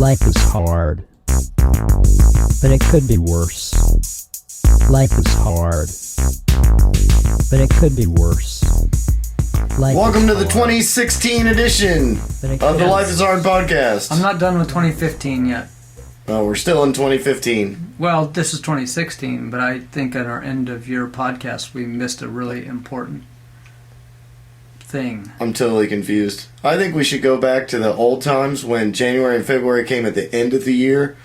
Life is hard, but it could be worse. Life is hard, but it could be worse. Welcome to the 2016 edition of the Life is Hard podcast. I'm not done with 2015 yet. Oh, we're still in 2015. Well, this is 2016, but I think at our end of year podcast we missed a really important thing. I'm totally confused. I think we should go back to the old times when January and February came at the end of the year,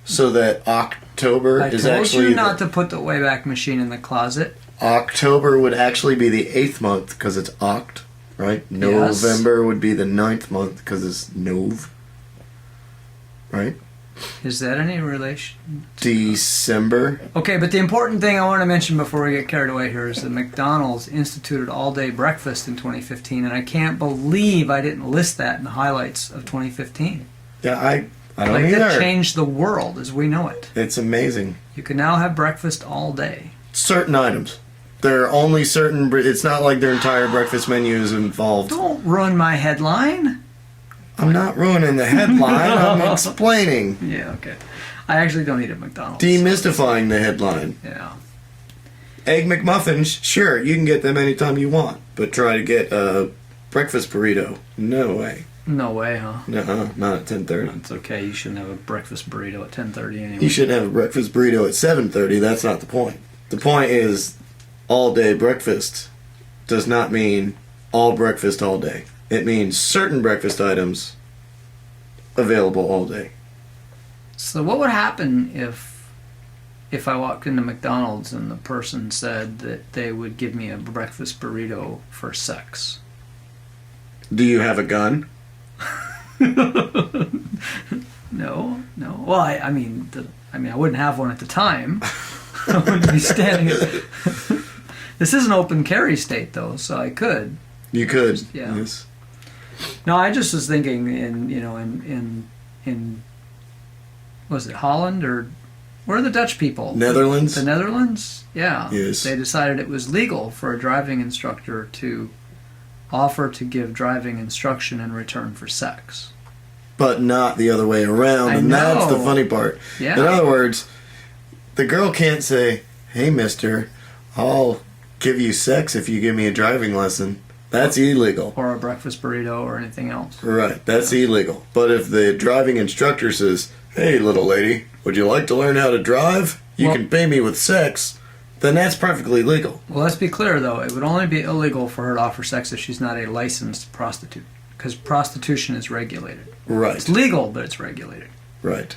so that October is actually... I told you not to put the Wayback Machine in the closet. October would actually be the 8th month because it's Oct, right? Yes. November would be the 9th month because it's Nov, right? Is that any relation? December. Okay, but the important thing I want to mention before we get carried away here is that McDonald's instituted all-day breakfast in 2015, and I can't believe I didn't list that in the highlights of 2015. Yeah, I don't like either. That changed the world as we know it. It's amazing. You can now have breakfast all day. Certain items. There are only certain... It's not like their entire breakfast menu is involved. Don't ruin my headline. I'm not ruining the headline. I'm explaining. Yeah, okay. I actually don't eat at McDonald's. Demystifying the headline. Yeah. Egg McMuffins, sure, you can get them anytime you want. But try to get a breakfast burrito. No way. No way, huh? Nuh-uh, not at 10:30. It's okay. You shouldn't have a breakfast burrito at 10:30 anyway. You should have a breakfast burrito at 7:30. That's not the point. The point is all-day breakfast does not mean all breakfast all day. It means certain breakfast items available all day. So what would happen if I walked into McDonald's and the person said that they would give me a breakfast burrito for sex? Do you have a gun? No. Well, I mean, I wouldn't have one at the time. I wouldn't be standing at... This is an open carry state, though, so I could. You could. Yeah. Yes. No, I just was thinking in was it Holland or where are the Dutch people? Netherlands. The Netherlands? Yeah. Yes. They decided it was legal for a driving instructor to offer to give driving instruction in return for sex. But not the other way around, and that's the funny part. Yeah. In other words, the girl can't say, "Hey, mister, I'll give you sex if you give me a driving lesson." That's illegal. Or a breakfast burrito or anything else. Right, that's illegal. But if the driving instructor says, "Hey, little lady, would you like to learn how to drive? You can pay me with sex," then that's perfectly legal. Well, let's be clear, though. It would only be illegal for her to offer sex if she's not a licensed prostitute. Because prostitution is regulated. Right. It's legal, but it's regulated. Right.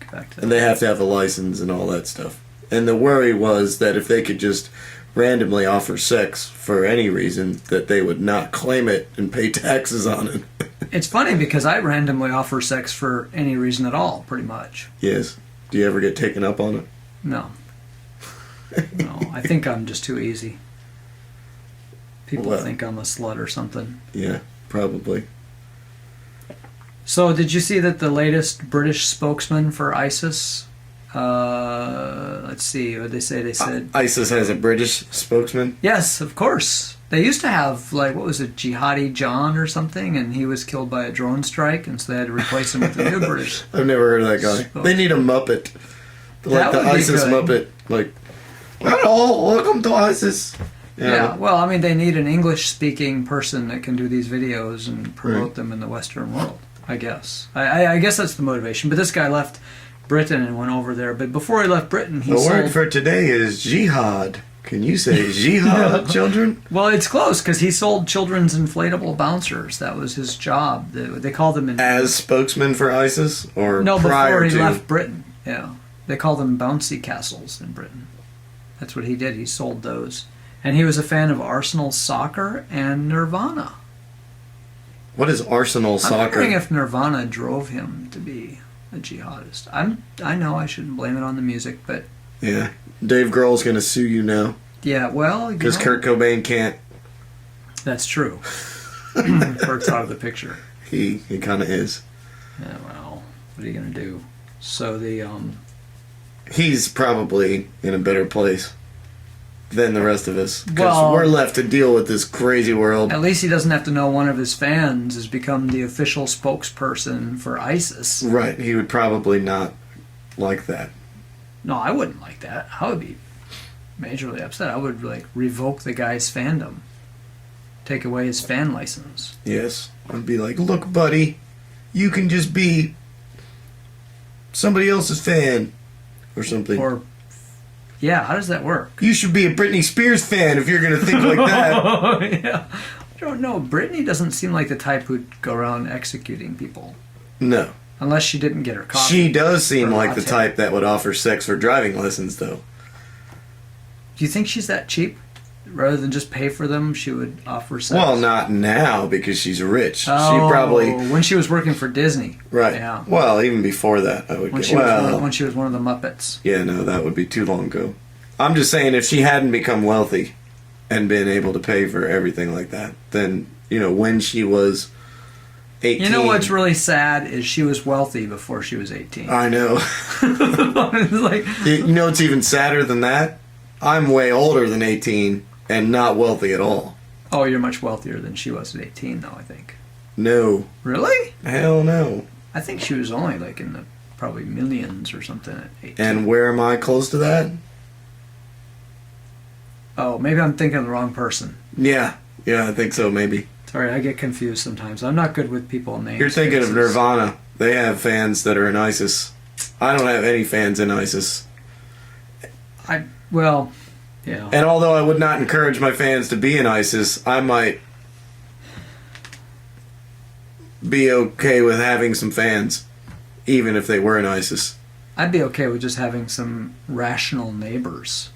Get back to that. And they have to have a license and all that stuff. And the worry was that if they could just randomly offer sex for any reason, that they would not claim it and pay taxes on it. It's funny because I randomly offer sex for any reason at all, pretty much. Yes. Do you ever get taken up on it? No. No, I think I'm just too easy. People think I'm a slut or something. Yeah, probably. So, did you see that the latest British spokesman for ISIS? Let's see. What they say? They said ISIS has a British spokesman. yes, of course. They used to have what was it, Jihadi John or something, and he was killed by a drone strike, and so they had to replace him with a new British. I've never heard of that guy. They need a Muppet, like the ISIS Muppet. Like, hello, welcome to ISIS. Yeah, well, I mean, they need an English-speaking person that can do these videos and promote them in the Western world, I guess. I guess that's the motivation. But this guy left Britain and went over there. But before he left Britain, he sold... The word for today is jihad. Can you say jihad, children? Well, it's close, because he sold children's inflatable bouncers. That was his job. They called them... As spokesman for ISIS? Or no, prior before he to? left Britain, yeah. They called them bouncy castles in Britain. That's what he did. He sold those. And he was a fan of Arsenal soccer and Nirvana. What is Arsenal soccer? I'm wondering if Nirvana drove him to be a jihadist. I know I shouldn't blame it on the music, but... Yeah. Dave Grohl's going to sue you now. Yeah, well... Because Kurt Cobain can't. That's true. Kurt's out of the picture. He kind of is. Yeah, well, what are you going to do? So the... He's probably in a better place. than the rest of us. Because Well- we're left to deal with this crazy world. At least he doesn't have to know one of his fans has become the official spokesperson for ISIS. Right. He would probably not like that. No, I wouldn't like that. I would be majorly upset. I would like revoke the guy's fandom, take away his fan license. Yes. I'd be like, look, buddy, you can just be somebody else's fan or something. Or, yeah, how does that work? You should be a Britney Spears fan if you're going to think like that. Yeah, I don't know. Brittany doesn't seem like the type who'd go around executing people, No. unless she didn't get her coffee. She does seem or like the latte. type that would offer sex for driving lessons, though. Do you think she's that cheap? Rather than just pay for them, she would offer sex. Well, not now because she's rich. Oh, She probably when she was working for Disney. right. Yeah. Well, even before that, I would When get. she Well, when she was one of the Muppets. yeah, no, that would be too long ago. I'm just saying, if she hadn't become wealthy and been able to pay for everything like that, then when she was 18. You know what's really sad is she was wealthy before she was 18. I know. It's like, You know what's even sadder than that? I'm way older than 18 and not wealthy at all. oh, you're much wealthier than she was at 18, though, I think. No. Really? Hell no. I think she was only like in the probably millions or something at 18. And where am I close to that? Oh, maybe I'm thinking of the wrong person. Yeah, I think so, maybe. Sorry, I get confused sometimes. I'm not good with people names. You're thinking of faces. Nirvana. They have fans that are in ISIS. I don't have any fans in ISIS. Well, yeah. And although I would not encourage my fans to be in ISIS, I might be okay with having some fans, even if they were in ISIS. I'd be okay with just having some rational neighbors.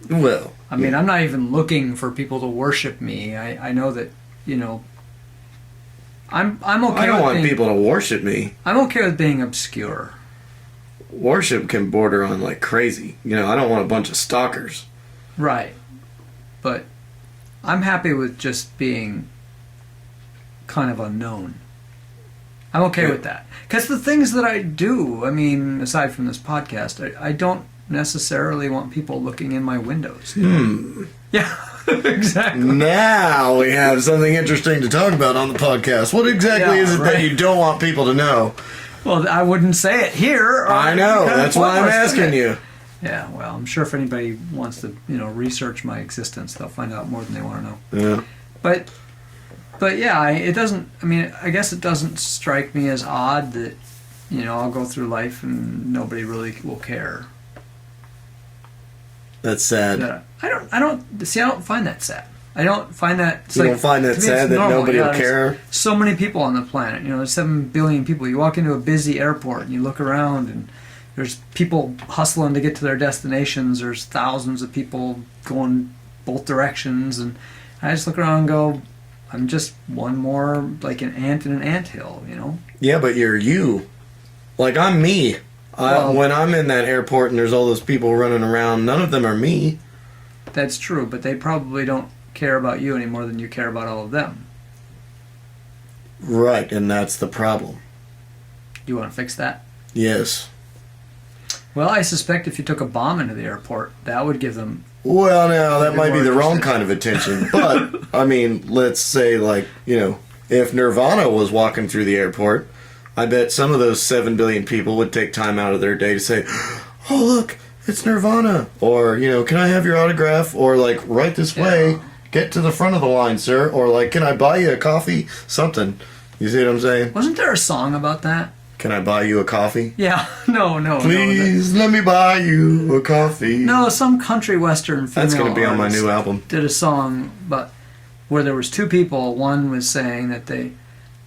Well, I mean, I'm not even looking for people to worship me. I know that, I'm okay I don't with want being, people to worship me. I'm okay with being obscure. Worship can border on like crazy. I don't want a bunch of stalkers. Right. But I'm happy with just being kind of unknown. I'm okay with that. Because the things that I do, I mean, aside from this podcast, I don't necessarily want people looking in my windows. Yeah, exactly. Now we have something interesting to talk about on the podcast. What exactly Yeah, is it right. that you don't want people to know? Well, I wouldn't say it here. I know. That's why I'm asking you. Yeah, well, I'm sure if anybody wants to, research my existence, they'll find out more than they want to know. Yeah. But yeah, it doesn't. I mean, I guess it doesn't strike me as odd that, I'll go through life and nobody really will care. That's sad. That I don't find that sad. I don't find that. It's You like, don't find that to me, sad it's that normal. nobody will there's care? So many people on the planet. There's 7 billion people. You walk into a busy airport and you look around and there's people hustling to get to their destinations. There's thousands of people going both directions, and I just look around and go, I'm just one more, like an ant in an anthill. Yeah, but you're you. Like, I'm me. Well- When I'm in that airport and there's all those people running around, none of them are me. That's true, but they probably don't care about you any more than you care about all of them. Right, and that's the problem. You want to fix that? Yes. Well, I suspect if you took a bomb into the airport, that would give them. Well, now, that Maybe might be more the wrong interesting. kind of attention. But, I mean, let's say, like, if Nirvana was walking through the airport, I bet some of those 7 billion people would take time out of their day to say, oh, look, it's Nirvana. Or, can I have your autograph? Or, like, right this way, get to the front of the line, sir. Or, like, can I buy you a coffee? Something. You see what I'm saying? Wasn't there a song about that? Can I buy you a coffee? Yeah. No. Please, let me buy you a coffee. No, some country western female That's going to be on my artist new album. did a song, but where there was 2 people. One was saying that they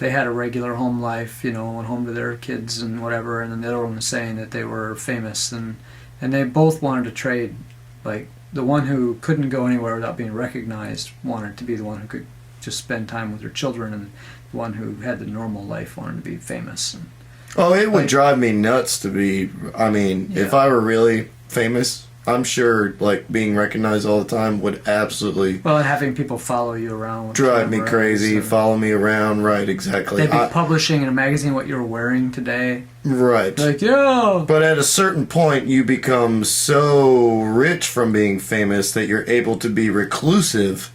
had a regular home life, went home to their kids and whatever, and then the other one was saying that they were famous, and they both wanted to trade. Like, the one who couldn't go anywhere without being recognized wanted to be the one who could just spend time with their children, and the one who had the normal life wanted to be famous. And Oh, it would Like- drive me nuts to be. I mean, if Yeah. I were really famous, I'm sure, like, being recognized all the time would absolutely Well, and having people follow you around. With drive me cameras crazy, and follow me around. Right, exactly. They'd be publishing in a magazine what you're wearing today. Right. Like, yeah. But at a certain point, you become so rich from being famous that you're able to be reclusive,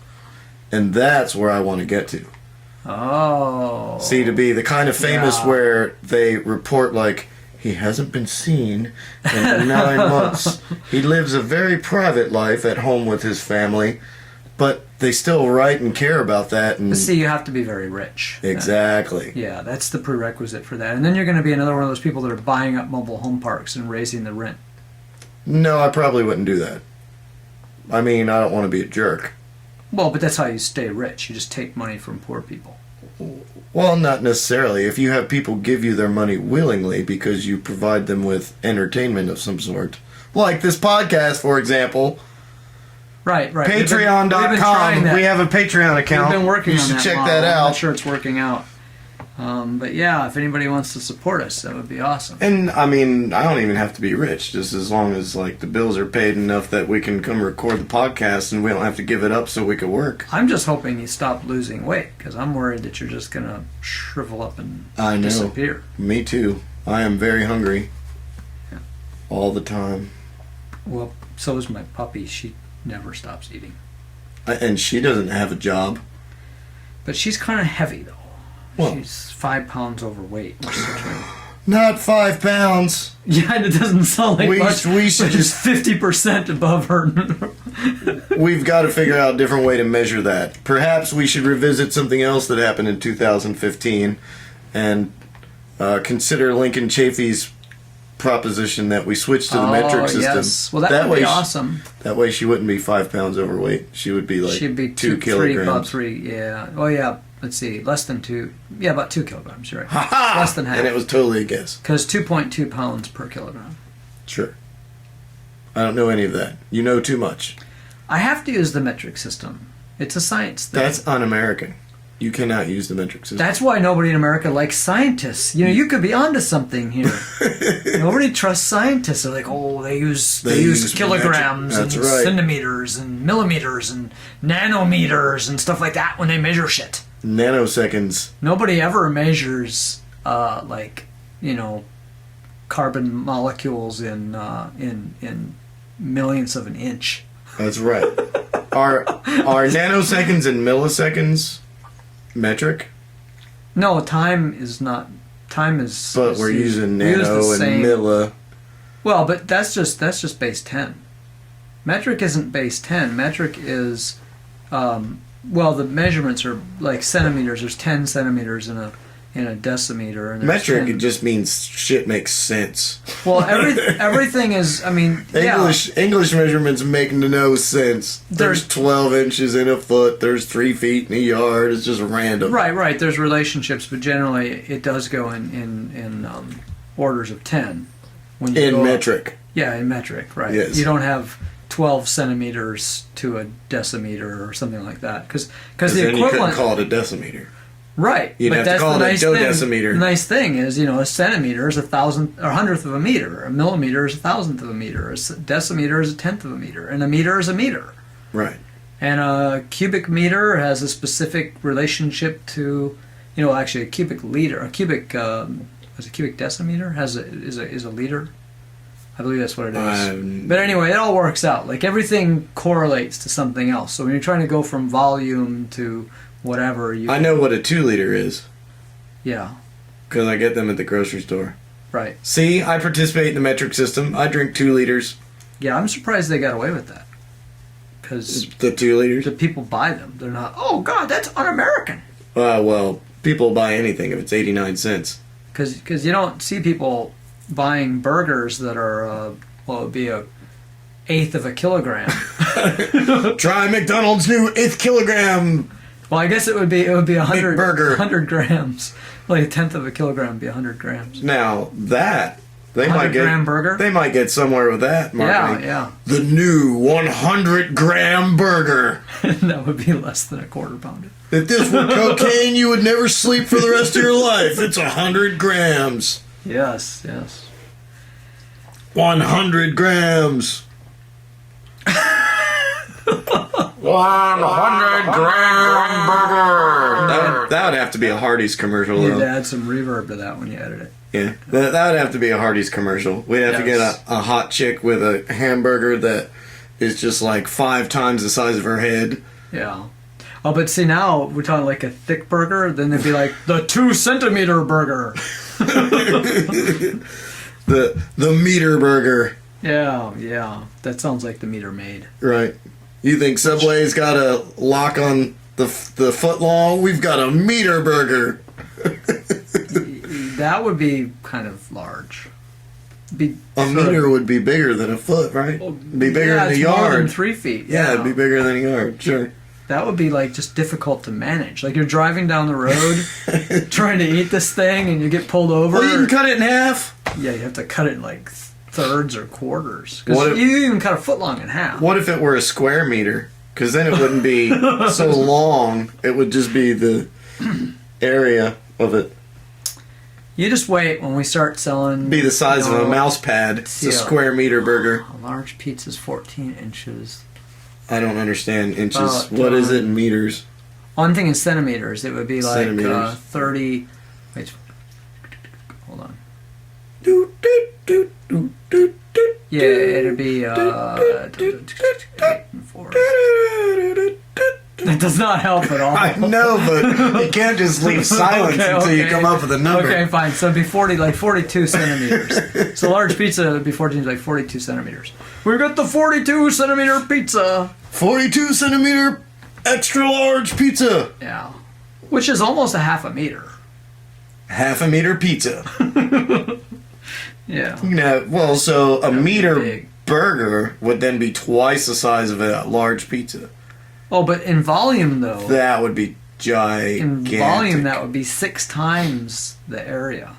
and that's where I want to get to. Oh. See, to be the kind of famous Yeah. where they report, like, he hasn't been seen in 9 months. He lives a very private life at home with his family, but they still write and care about that. And But see, you have to be very rich. exactly. Yeah, that's the prerequisite for that. And then you're going to be another one of those people that are buying up mobile home parks and raising the rent. No, I probably wouldn't do that. I mean, I don't want to be a jerk. Well, but that's how you stay rich. You just take money from poor people. Well, not necessarily. If you have people give you their money willingly because you provide them with entertainment of some sort. Like this podcast, for example. Right. We've been Patreon.com. trying that. We have a Patreon account. We've been working you on should that check model. that I'm not out. sure it's working out. But yeah, if anybody wants to support us, that would be awesome. And I mean, I don't even have to be rich, just as long as like the bills are paid enough that we can come record the podcast and we don't have to give it up so we could work. I'm just hoping you stop losing weight because I'm worried that you're just going to shrivel up and I know. disappear. Me too. I am very hungry. Yeah. All the time. Well, so is my puppy. She never stops eating. And she doesn't have a job. But she's kind of heavy, though. Well. She's 5 pounds overweight. Which is Not 5 pounds. yeah, and it doesn't sound like We much. should But it's 50% above her. We've got to figure out a different way to measure that. Perhaps we should revisit something else that happened in 2015 and consider Lincoln Chafee's proposition that we switch to the metric system. Yes. Well, that would way be awesome. That way she wouldn't be 5 pounds overweight. She would be like She'd be 2 about kilograms. 3, yeah. Oh, yeah. Let's see. Less than 2. Yeah, about 2 kilograms, you're right. Ha-ha! Less than half. And it was totally a guess. Because 2.2 pounds per kilogram. Sure. I don't know any of that. You know too much. I have to use the metric system. It's a science thing. That's un-American. You cannot use the metric system. That's why nobody in America likes scientists. You know, you could be onto something here. Nobody trusts scientists. They're like, oh, they use kilograms and metric. That's right. centimeters and millimeters and nanometers and stuff like that when they measure shit. Nanoseconds. Nobody ever measures carbon molecules in millionths of an inch. That's right. Are nanoseconds and milliseconds metric? No, time is not. Time is. But is we're used- using we use the nano and same- milli. Well, but that's just base 10. Metric isn't base 10. Metric is, the measurements are like centimeters. There's 10 centimeters in a decimeter. And there's Metric, 10. it just means shit makes sense. Well, everything is. I mean, English measurements make no sense. There's 12 inches in a foot. There's 3 feet in a yard. It's just random. Right. There's relationships, but generally it does go in orders of 10. When you In go up. metric. Yeah, in metric, right. Yes. You don't have 12 centimeters to a decimeter or something like that. Because the then you couldn't equivalent... call it a decimeter. Right. You'd but have to that's call the it a nice dodecimeter. thing. The nice thing is, a centimeter is 1,000th of a meter. A millimeter is 1,000th of a meter. A decimeter is 1/10 of a meter. And a meter is a meter. Right. And a cubic meter has a specific relationship to, actually a cubic liter, a cubic decimeter is a liter. I believe that's what it is. But anyway, it all works out. Like everything correlates to something else. So when you're trying to go from volume to whatever, I know what a 2-liter is. Yeah. Because I get them at the grocery store. Right. See, I participate in the metric system. I drink 2 liters. Yeah, I'm surprised they got away with that. Because The 2 liters? the people buy them. They're not, oh, God, that's un-American. Well, people buy anything if it's 89 cents. Because you don't see people buying burgers that are, it would be a 1/8 of a kilogram. Try McDonald's new 1/8 kilogram. Well, I guess it would be 100 burger. 100 grams. Like 1/10 of a kilogram would be 100 grams. Now, that... They 100 might get gram burger? They might get somewhere with that marketing. Yeah. The new 100-gram burger. That would be less than a quarter pounder. If this were cocaine, you would never sleep for the rest of your life. It's 100 grams. Yes. 100 grams. 100-gram burger. That would have to be a Hardee's commercial, You'd though. add some reverb to that when you edit it. Yeah, that would have to be a Hardee's commercial. We'd have to get a hot chick with a hamburger that is just like 5 times the size of her head. Yeah. Oh, but see, now we're talking like a thick burger, then it'd be like the 2-centimeter burger. The meter burger. Yeah. That sounds like the meter maid. Right. You think Subway's got a lock on the foot long? We've got a meter burger. That would be kind of large. A meter would be bigger than a foot, right? It'd be bigger than a it's yard. More than 3 feet. Yeah, it'd be bigger than a yard. Sure. That would be like just difficult to manage. Like you're driving down the road, trying to eat this thing, and you get pulled over. Well, you can cut it in half. Yeah, you have to cut it in like thirds or quarters. What Because if- you even cut a foot long in half. What if it were a square meter? Because then it wouldn't be so long. It would just be the area of it. You just wait when we start selling. Be the size of a mouse pad. It's a square meter burger. A large pizza's 14 inches. I don't understand inches. About, What is it in meters? One thing in centimeters, it would be like Centimeters. 30. Wait, hold on. Doot, doot, doot, doot, doot, doot, Yeah, it'd be 4. That does not help at all. I know, but you can't just leave silence until you come up with a number. Okay, fine. So it'd be 42 centimeters. So large pizza would be 14, like 42 centimeters. We got the 42 centimeter pizza. 42 centimeter extra large pizza. Yeah. Which is almost a half a meter. Half a meter pizza. Yeah. Well, so a meter big. burger would then be twice the size of a large pizza. Oh, but in volume, though. That would be gigantic. In volume, that would be 6 times the area.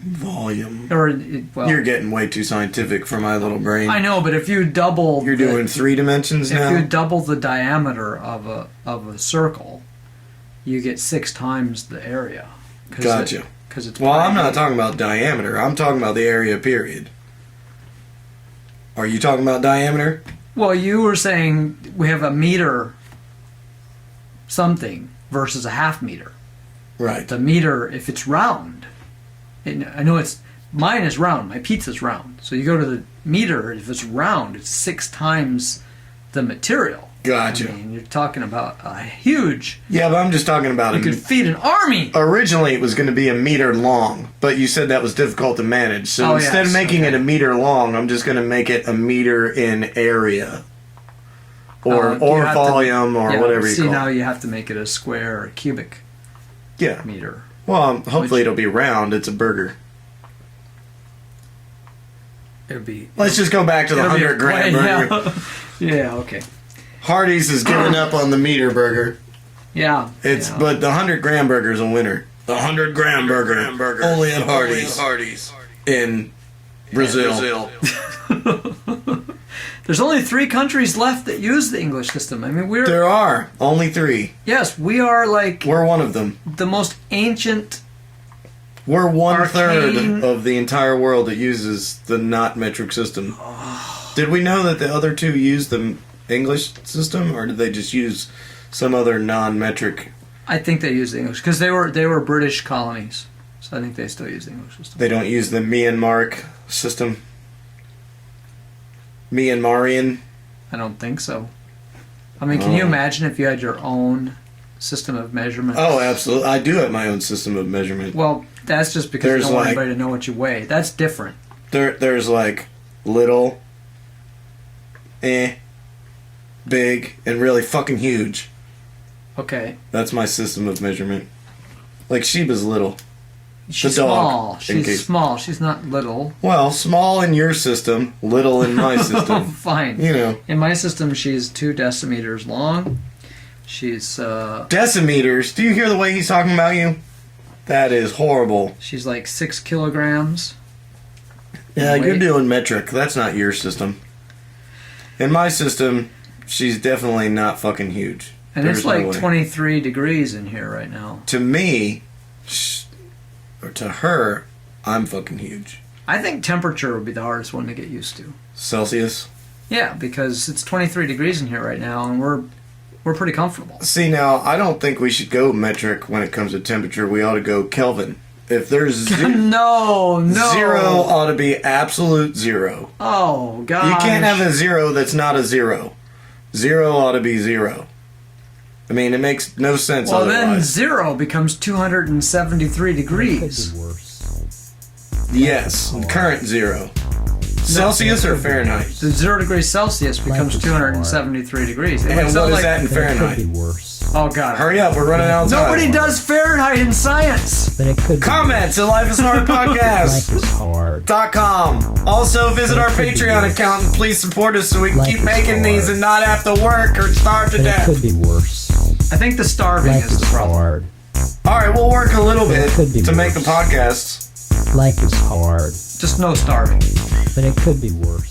Volume. Or, well, You're getting way too scientific for my little brain. I know, but if you double, You're doing 3 dimensions if now. you double the diameter of a circle, you get 6 times the area. Gotcha. Because it's Well, I'm pi. not talking about diameter. I'm talking about the area, period. Are you talking about diameter? Well, you were saying we have a meter something versus a half meter. Right. The meter, if it's round, I know mine is round. My pizza's round. So you go to the meter. If it's round, it's 6 times the material. Gotcha. I mean, you're talking about a huge. Yeah, but I'm just talking about You could feed an army. Originally, it was going to be a meter long, but you said that was difficult to manage. So Oh, instead of yes, making okay. it a meter long, I'm just going to make it a meter in area, or You have to- volume, or yeah, whatever you see, call now it. you have to make it a square or cubic Yeah. meter. Well, hopefully Which- it'll be round. It's a burger. It'd be. Let's just go back to the it'll be a 100-gram burger. Yeah. Yeah. Okay. Hardee's is giving up on the meter burger. Yeah. It's yeah. But the 100-gram burger is a winner. The 100-gram burger, only at Hardee's in Brazil. There's only 3 countries left that use the English system. I mean, There are only 3. yes, we are like We're one of them. the most ancient. We're 1/3 Arcane- of the entire world that uses the not metric system. Did we know that the other 2 use the English system, or did they just use some other non-metric? I think they use the English because they were British colonies, so I think they still use the English system. They don't use the Myanmar system. Myanmarian. I don't think so. I mean, can you imagine if you had your own system of measurement? Oh, absolutely. I do have my own system of measurement. Well, that's just because There's you don't want like- anybody to know what you weigh. That's different. There's like little, big, and really fucking huge. Okay. That's my system of measurement. Like Sheba's little. She's dog, small. in She's case- small. She's not little. Well, small in your system, little in my system. Fine. You know. In my system, she's 2 decimeters long. She's Decimeters. Do you hear the way he's talking about you? That is horrible. she's like 6 kilograms. Yeah, you're Wait. doing metric. That's not your system. In my system, she's definitely not fucking huge. And There's it's no like way. 23 degrees in here right now. To me, or to her, I'm fucking huge. I think temperature would be the hardest one to get used to. Celsius? Yeah, because it's 23 degrees in here right now, and we're pretty comfortable. See, now, I don't think we should go metric when it comes to temperature. We ought to go Kelvin. If there's no. zero ought to be absolute zero. Oh, God. You can't have a zero that's not a zero. Zero ought to be zero. I mean, it makes no sense Well, otherwise. then zero becomes 273 It could degrees. be worse. Yes, current zero. Celsius or Fahrenheit? The 0 degrees Celsius becomes is 273 degrees. It And looks what is like- that in But it could Fahrenheit? be worse. Oh, God. Hurry up, we're running out of time. Nobody does Fahrenheit in science. But it could be Comments at Life is lifeishardpodcast.com. hard. Also, visit our But it could be Patreon worse. account and please support us so we can Life keep is making these hard. and not have to work or starve to But it death. could be worse. I think the starving Life is is the problem. hard. Alright, we'll work a little But it bit could be to make the worse. podcast. Life is hard. Just no starving. But it could be worse.